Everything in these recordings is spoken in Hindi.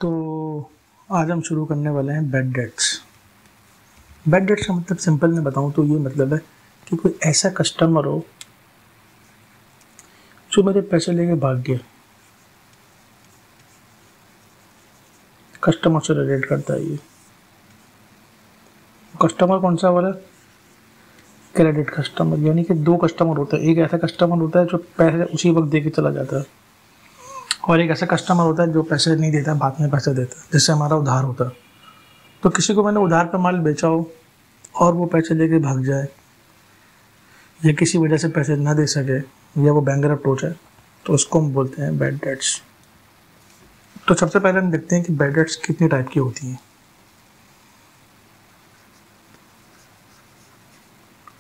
तो आज हम शुरू करने वाले हैं बैड डेट्स। बैड डेट्स का मतलब सिंपल में बताऊं तो ये मतलब है कि कोई ऐसा कस्टमर हो जो मेरे पैसे लेके भाग गया। कस्टमर से रिलेट करता है ये। कस्टमर कौन सा वाला? क्रेडिट कस्टमर, यानी कि दो कस्टमर होता है। एक ऐसा कस्टमर होता है जो पैसे उसी वक्त दे के चला जाता है, और एक ऐसा कस्टमर होता है जो पैसे नहीं देता, बाद में पैसे देता है, जिससे हमारा उधार होता है। तो किसी को मैंने उधार पर माल बेचा हो और वो पैसे लेके भाग जाए, या किसी वजह से पैसे ना दे सके, या वो बैंकरप्ट हो जाए, तो उसको हम बोलते हैं बैड डेट्स। तो सबसे पहले हम देखते हैं कि बैड डेट्स कितनी टाइप की होती हैं।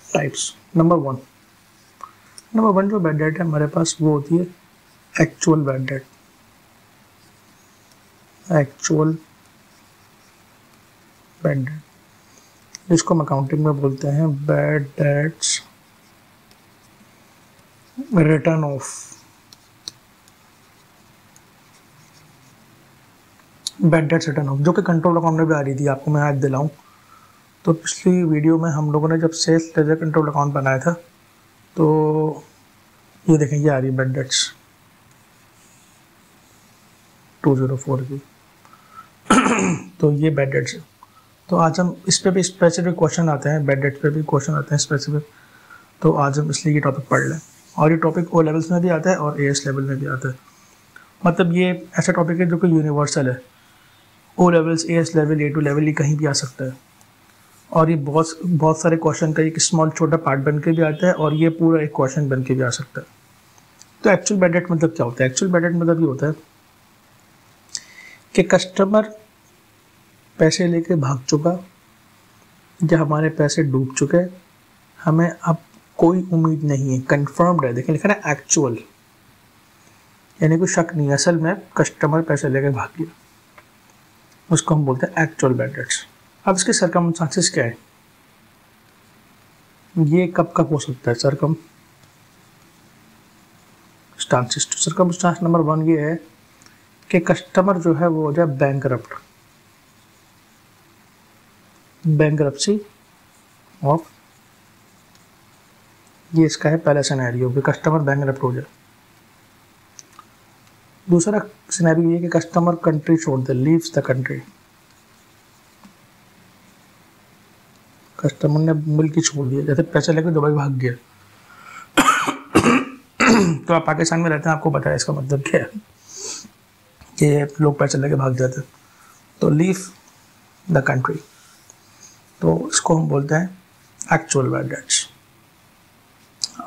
टाइप्स। नंबर वन जो बैड डेट है हमारे पास वो होती है actual bad debt. Actual bad debt, जिसको हम अकाउंटिंग में बोलते हैं bad debts return of. Bad debts return of, जो कि कंट्रोल अकाउंट में भी आ रही थी, आपको मैं याद दिलाऊं तो पिछली वीडियो में हम लोगों ने जब सेल्स लेजर कंट्रोल अकाउंट बनाया था, तो ये देखें ये आ रही बैड डेट्स 204 की। तो ये बैड डेट्स। तो आज हम इस पे भी स्पेसिफिक क्वेश्चन आते हैं, बैड डेट्स पे भी क्वेश्चन आते हैं स्पेसिफिक। तो आज हम इसलिए ये टॉपिक पढ़ लें, और ये टॉपिक ओ लेवल्स में भी आता है और एएस लेवल में भी आता है। मतलब ये ऐसा टॉपिक है जो कि यूनिवर्सल है। O levels, AS level, A two level, ये कहीं भी आ सकता है। और ये बहुत सारे क्वेश्चन का एक स्मॉल छोटा पार्ट बन के भी आता है, और ये पूरा एक क्वेश्चन बन के भी आ सकता है। तो एक्चुअल बैड डेट मतलब क्या होता है? एक्चुअल बैड डेट मतलब ये होता है कि कस्टमर पैसे लेके भाग चुका, या हमारे पैसे डूब चुके, हमें अब कोई उम्मीद नहीं है, कंफर्म्ड है। देखिए लिखा है एक्चुअल, यानी कोई शक नहीं, असल में कस्टमर पैसे लेके भाग गया, उसको हम बोलते हैं एक्चुअल बैड डेट्स। अब इसके सर्कमस्टांसेस क्या है? ये कब कब हो सकता है सर्कमस्टांसेस? तो सर्कमस्टांस नंबर 1 ये है कि कस्टमर जो है वो हो जाए बैंकरप्ट, बैंकरप्सी ऑफ। ये इसका है पहला सिनेरियो कि कस्टमर बैंकरप्ट हो जाए। दूसरा सिनेरियो ये कि कस्टमर कंट्री छोड़ दे, लीव्स द कंट्री। कस्टमर ने मुल्क ही छोड़ दिया, जैसे पैसे लेकर दुबई भाग गया। तो आप पाकिस्तान में रहते हैं, आपको पता है इसका मतलब क्या है कि लोग पैसे लेके भाग जाते हैं। तो लीव द कंट्री, तो इसको हम बोलते हैं एक्चुअल बैड डेट्स।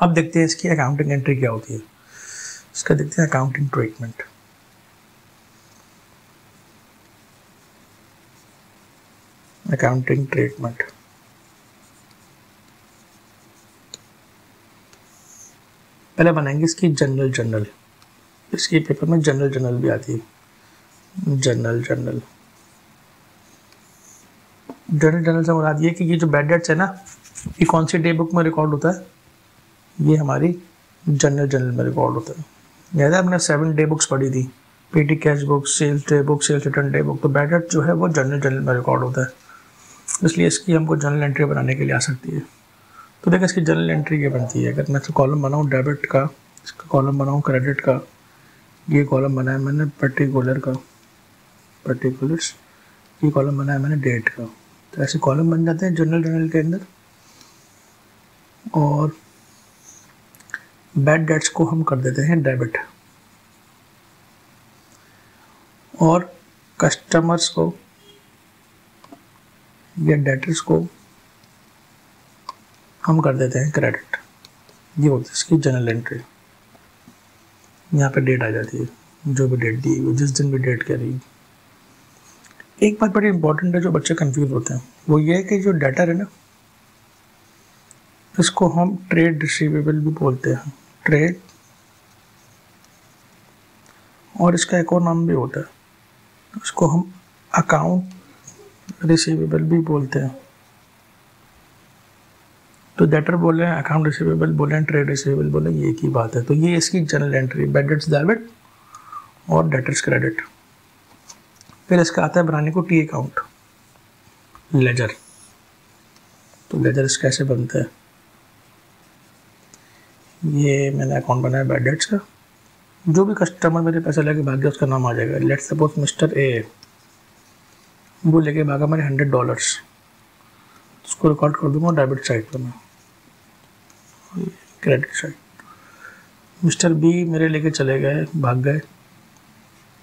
अब देखते हैं इसकी अकाउंटिंग एंट्री क्या होती है। इसका देखते हैं अकाउंटिंग ट्रीटमेंट। अकाउंटिंग ट्रीटमेंट पहले बनाएंगे इसकी जनरल। इसकी पेपर में जनरल भी आती है। जनरल से मुराद ये कि ये जो बैड डेट्स है ना, ये कौन सी डे बुक में रिकॉर्ड होता है? ये हमारी जनरल में रिकॉर्ड होता है। याद है हमने 7 डे बुक्स पढ़ी थी, petty cash book, sales day book, sales return day book. तो बैड डेट जो है वो जनरल में रिकॉर्ड होता है, इसलिए इसकी हमको जनरल एंट्री बनाने के लिए आ सकती है। तो देखिए इसकी जनरल एंट्री ये बनती है। अगर मैं इसका कॉलम बनाऊँ डेबिट का, इसका कॉलम बनाऊँ क्रेडिट का, ये कॉलम बनाया मैंने पर्टिकुलर का, पर्टिकुलर्स, ये कॉलम बनाया मैंने डेट का। तो ऐसे कॉलम बन जाते हैं जनरल के अंदर। और बैड डेट्स को हम कर देते हैं डेबिट, और कस्टमर्स को या डेटर्स को हम कर देते हैं क्रेडिट। ये होती है इसकी जनरल एंट्री। यहाँ पे डेट आ जाती है, जो भी डेट दी हुई, जिस दिन भी डेट कह रही है। एक बात बड़ी इंपॉर्टेंट है, जो बच्चे कंफ्यूज होते हैं, वो ये है कि जो डेटर है ना, इसको हम ट्रेड रिसीवेबल भी बोलते हैं, ट्रेड, और इसका एक और नाम भी होता है, इसको हम अकाउंट रिसीवेबल भी बोलते हैं। तो डेटर बोल रहे हैं, अकाउंट रिसीवेबल बोल रहे हैं, ट्रेड रिसीवेबल बोल रहे हैं, ये एक ही बात है। तो ये इसकी general entry, bad debts debit और डेटर्स क्रेडिट। फिर इसका आता है बनाने को टी अकाउंट, लेजर। तो लेजर कैसे बनता है, ये मैंने अकाउंट बनाया बैड डेट्स का, जो भी कस्टमर मेरे पैसे लेके भाग गया उसका नाम आ जाएगा। लेट्स सपोज मिस्टर ए, वो लेके भागा मेरे $100, उसको रिकॉर्ड कर दूंगा डेबिट साइड पर मैं, क्रेडिट साइड। मिस्टर बी मेरे लेके चले गए, भाग गए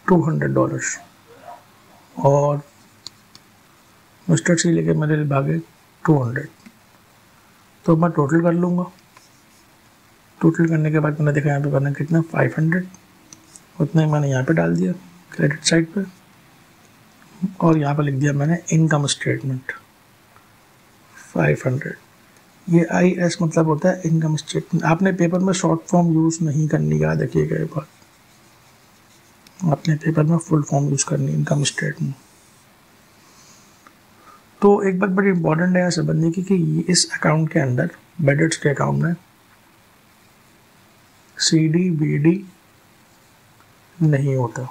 $200, और मिस्टर सी लेके मेरे लिए भागे 200। तो मैं टोटल कर लूँगा। टोटल करने के बाद मैंने देखा यहाँ पे बना कितना 500, उतना ही मैंने यहाँ पे डाल दिया क्रेडिट साइड पे, और यहाँ पे लिख दिया मैंने इनकम स्टेटमेंट 500। ये IS मतलब होता है इनकम स्टेटमेंट। आपने पेपर में शॉर्ट फॉर्म यूज़ नहीं करनी, याद रखिएगा ये बात, अपने पेपर में फुल फॉर्म यूज़ करनी इनकम स्टेटमेंट। तो एक बात बड़ी इंपॉर्टेंट है यहाँ समझने की कि इस अकाउंट के अंदर, बैड डेट्स के अकाउंट में CD BD नहीं होता।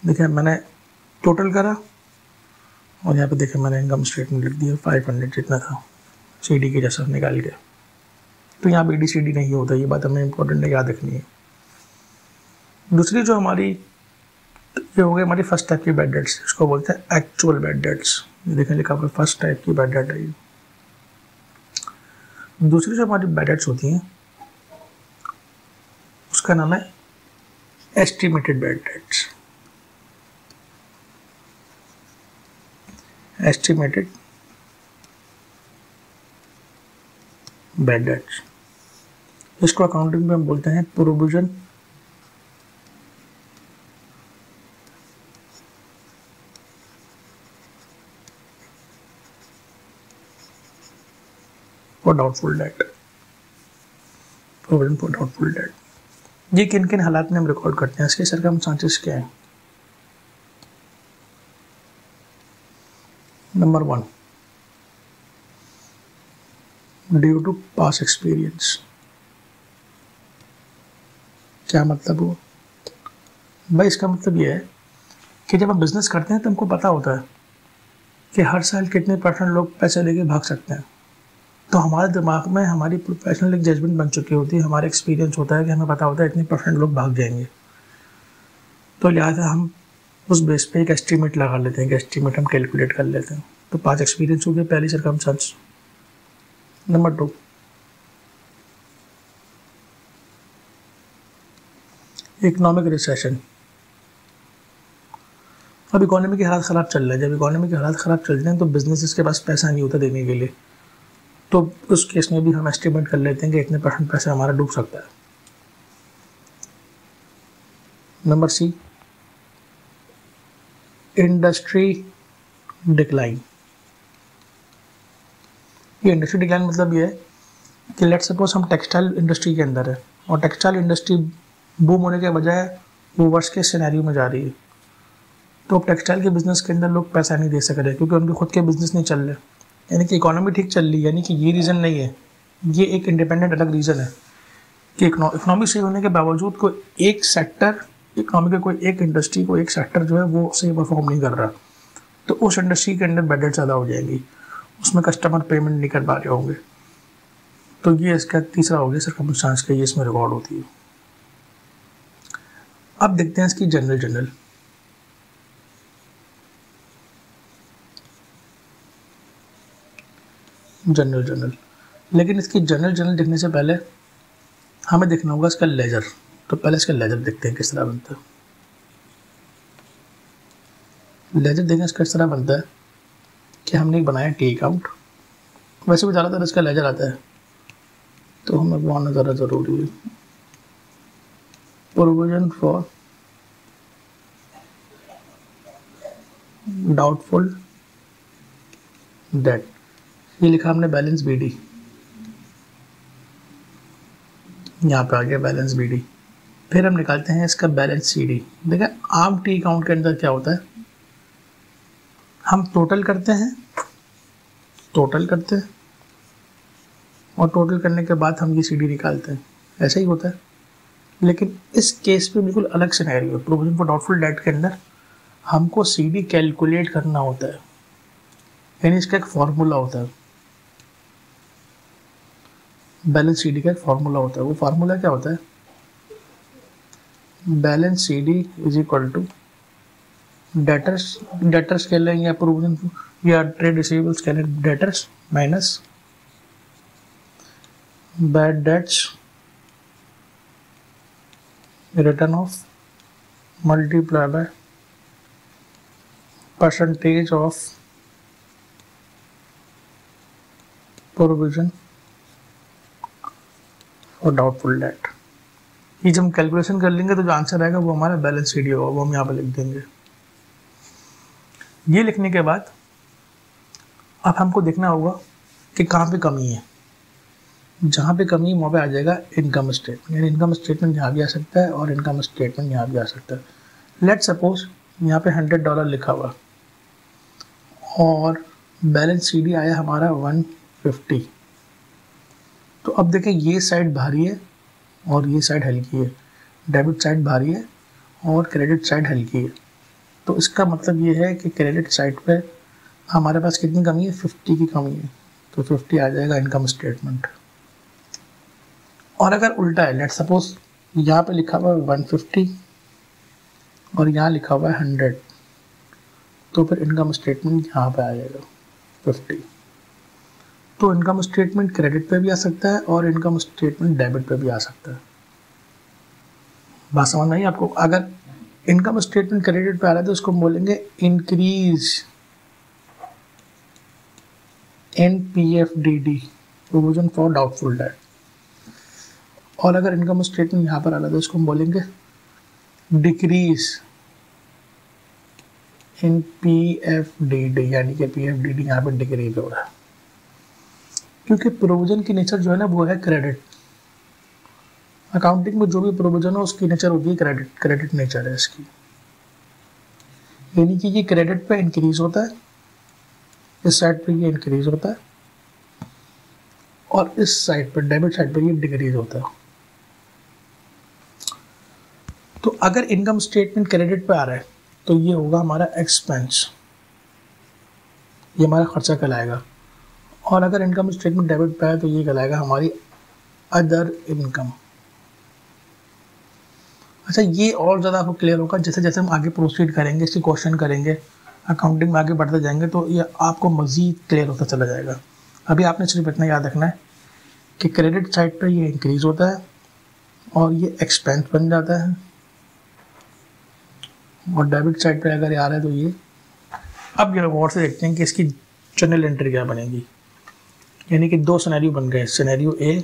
देखिए मैंने टोटल करा और यहाँ पे देखिए मैंने इनकम स्टेटमेंट लिख दिया 500 जितना था CD के जैसा निकाल के। तो यहाँ BD CD नहीं होता, ये बात हमें इम्पोर्टेंट है, याद रखनी है। दूसरी जो हमारी, ये हो गई हमारी फर्स्ट टाइप की बैड डेट्स, इसको बोलते हैं एक्चुअल बैड डेट्स। ये देखें लिखा हुआ फर्स्ट टाइप की बैड डेट है ये। दूसरी जो हमारी बैड डेट्स होती हैं उसका नाम है estimated bad debts. Estimated bad debts, इसको अकाउंटिंग में हम बोलते हैं provision for doubtful debt. Provision for doubtful debt, ये किन किन हालात में हम रिकॉर्ड करते हैं, इसके सर्कमस्टांसेस क्या है। Number 1, due to past experience. क्या मतलब हुआ भाई, इसका मतलब ये है कि जब हम बिजनेस करते हैं तो हमको पता होता है कि हर साल कितने % लोग पैसे लेके भाग सकते हैं। तो हमारे दिमाग में हमारी प्रोफेशनल एक जजमेंट बन चुकी होती है, हमारा एक्सपीरियंस होता है कि हमें पता होता है इतने % लोग भाग जाएंगे। तो लिहाजा हम उस बेस पे एक एस्टीमेट लगा लेते हैं, कि एस्टीमेट हम कैलकुलेट कर लेते हैं। तो 5 एक्सपीरियंस हो गया पहली सर्कमस्टेंस। Number 2, economic recession. अब इकोनॉमी के हालात ख़राब चल रहे हैं, जब इकोनॉमी के हालात ख़राब चल रहे हैं तो बिजनेस के पास पैसा नहीं होता देने के लिए, तो उस केस में भी हम एस्टिमेट कर लेते हैं कि इतने % पैसा हमारा डूब सकता है। Number C, industry decline. ये इंडस्ट्री डिक्लाइन मतलब ये है कि लेट्स सपोज हम टेक्सटाइल इंडस्ट्री के अंदर है और टेक्सटाइल इंडस्ट्री बूम होने के बजाय वो वर्ष के सिनेरियो में जा रही है, तो अब टेक्सटाइल के बिजनेस के अंदर लोग पैसा नहीं दे सक रहे क्योंकि उनके खुद के बिजनेस नहीं चल रहे, यानी कि इकोनॉमी ठीक चल रही है। यानी कि ये रीज़न नहीं है, ये एक इंडिपेंडेंट अलग रीज़न है कि इकोनॉमी सही होने के बावजूद कोई एक सेक्टर, इकोनॉमी के कोई एक इंडस्ट्री, कोई एक सेक्टर जो है वो सही परफॉर्म नहीं कर रहा, तो उस इंडस्ट्री के अंदर बैड डेट ज़्यादा हो जाएंगी, उसमें कस्टमर पेमेंट नहीं कर पा रहे होंगे। तो ये इसका तीसरा हो गया सर्कमस्टेंस का, ये इसमें रिकॉर्ड होती है। अब देखते हैं इसकी जनरल लेकिन इसकी जनरल देखने से पहले हमें देखना होगा इसका लेजर। तो पहले इसका लेजर देखते हैं किस तरह बनता है। लेजर देखने इसका इस तरह बनता है कि हमने बनाया टी अकाउंट, वैसे भी ज़्यादातर इसका लेजर आता है तो हमें वो आना ज़्यादा ज़रूरी है। प्रोविजन फॉर डाउटफुल डेट, ये लिखा हमने बैलेंस BD, यहाँ पे आ गया बैलेंस BD। फिर हम निकालते हैं इसका बैलेंस CD। देखिए आम टी अकाउंट के अंदर क्या होता है, हम टोटल करते हैं और टोटल करने के बाद हम ये CD निकालते हैं, ऐसा ही होता है। लेकिन इस केस पे बिल्कुल अलग सिनेरियो है। प्रोविजन फॉर डाउटफुल डेट के अंदर हमको CD कैलकुलेट करना होता है, यानी इसका एक फॉर्मूला होता है, बैलेंस CD का एक फॉर्मूला होता है। वो फार्मूला क्या होता है? Balance CD is equal to debtors कह लें या प्रोविजन या ट्रेड रिसीवेबल्स कह लें, debtors minus bad debts return of multiply by percentage of provision और डाउटफुल डेट। ये जब हम कैलकुलेशन कर लेंगे तो जो आंसर आएगा वो हमारा बैलेंस CD होगा, वो हम यहाँ पर लिख देंगे। ये लिखने के बाद अब हमको देखना होगा कि कहाँ पे कमी है। जहाँ पे कमी है वहाँ पे आ जाएगा इनकम स्टेटमेंट, यानी इनकम स्टेटमेंट यहाँ भी आ सकता है और इनकम स्टेटमेंट यहाँ भी आ सकता है। लेट सपोज यहाँ पे $100 लिखा हुआ और बैलेंस CD आया हमारा 150। तो अब देखें ये साइड भारी है और ये साइड हल्की है, डेबिट साइड भारी है और क्रेडिट साइड हल्की है। तो इसका मतलब ये है कि क्रेडिट साइड पे हमारे पास कितनी कमी है? 50 की कमी है। तो 50 आ जाएगा इनकम स्टेटमेंट। और अगर उल्टा है, लेट सपोज यहाँ पे लिखा हुआ है 150 और यहाँ लिखा हुआ है 100, तो फिर इनकम स्टेटमेंट यहाँ पे आ जाएगा 50। तो इनकम स्टेटमेंट क्रेडिट पे भी आ सकता है और इनकम स्टेटमेंट डेबिट पे भी आ सकता है। बात समझ में आई आपको? अगर इनकम स्टेटमेंट क्रेडिट पे आ रहा है तो उसको बोलेंगे increase in PFDD, provision for doubtful debt. और अगर इनकम स्टेटमेंट यहाँ पर आ रहा है तो उसको हम बोलेंगे डिक्रीज इन PFDD, यानी कि PFDD यहाँ पर डिक्रीज हो रहा है, क्योंकि प्रोविजन की नेचर जो है ना वो है क्रेडिट। अकाउंटिंग में जो भी प्रोविजन हो उसकी नेचर होती है क्रेडिट नेचर है इसकी, यानी कि ये क्रेडिट पे इंक्रीज होता है, इस साइड पे ये इंक्रीज होता है और इस साइड पर डेबिट साइड पर ये डिक्रीज होता है। तो अगर इनकम स्टेटमेंट क्रेडिट पे आ रहा है तो ये होगा हमारा एक्सपेंस, ये हमारा खर्चा कहलाएगा। और अगर इनकम स्टेटमेंट डेबिट पे है तो ये कहलाएगा हमारी अदर इनकम। अच्छा, ये और ज़्यादा आपको क्लियर होगा जैसे जैसे हम आगे प्रोसीड करेंगे, इसके क्वेश्चन करेंगे, अकाउंटिंग में आगे बढ़ते जाएंगे तो ये आपको मज़ीद क्लियर होता चला जाएगा। अभी आपने सिर्फ इतना याद रखना है कि क्रेडिट साइड पर ये इंक्रीज होता है और ये एक्सपेंस बन जाता है, और डेबिट साइड पर अगर आ रहा है तो ये। अब ये और से देखते हैं कि इसकी जर्नल एंट्री क्या बनेगी। यानी कि दो सिनेरियो बन गए, सिनेरियो ए,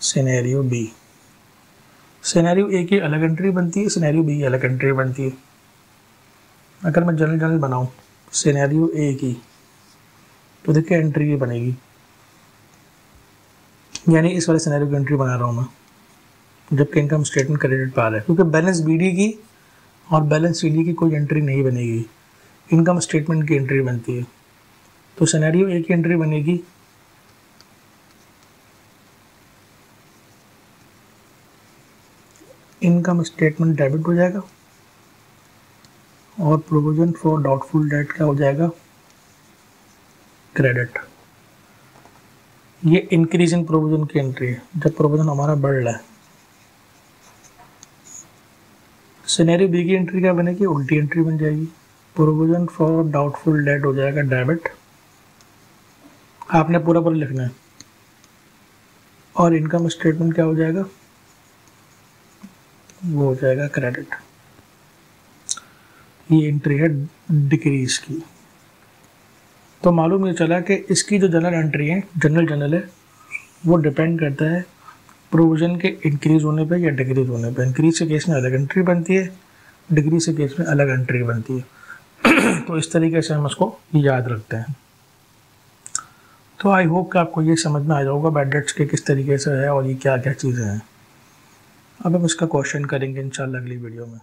सिनेरियो बी। सिनेरियो ए की अलग एंट्री बनती है, सिनेरियो बी की अलग एंट्री बनती है। अगर मैं जनरल बनाऊं सिनेरियो ए की तो देखिए एंट्री ये बनेगी, यानी इस वाले सिनेरियो की एंट्री बना रहा हूँ मैं, जबकि इनकम स्टेटमेंट क्रेडिट पे आ रहा है, क्योंकि बैलेंस BD की और बैलेंस CD की कोई एंट्री नहीं बनेगी, इनकम स्टेटमेंट की एंट्री बनती है। तो सिनेरियो ए की एंट्री बनेगी इनकम स्टेटमेंट डेबिट हो जाएगा और प्रोविजन फॉर डाउटफुल डेट क्या हो जाएगा? क्रेडिट। ये इंक्रीज इन प्रोविजन की एंट्री है, जब प्रोविजन हमारा बढ़ रहा है। सिनेरियो बी की एंट्री क्या बनेगी? उल्टी एंट्री बन जाएगी, प्रोविजन फॉर डाउटफुल डेट हो जाएगा डेबिट, आपने पूरा पूरा लिखना है, और इनकम स्टेटमेंट क्या हो जाएगा? वो हो जाएगा क्रेडिट। ये एंट्री है डिक्रीज की। तो मालूम ये चला कि इसकी जो जनरल एंट्री है, जनरल है, वो डिपेंड करता है प्रोविजन के इंक्रीज होने पे या डिक्रीज होने पे। इंक्रीज के केस में अलग एंट्री बनती है, डिक्रीज के केस में अलग एंट्री बनती है। तो इस तरीके से हम उसको याद रखते हैं। तो आई होप कि आपको ये समझ में आ जाएगा बैड डेट्स के किस तरीके से है और ये क्या क्या चीज़ें हैं। अब हम इसका क्वेश्चन करेंगे इंशाल्लाह अगली वीडियो में।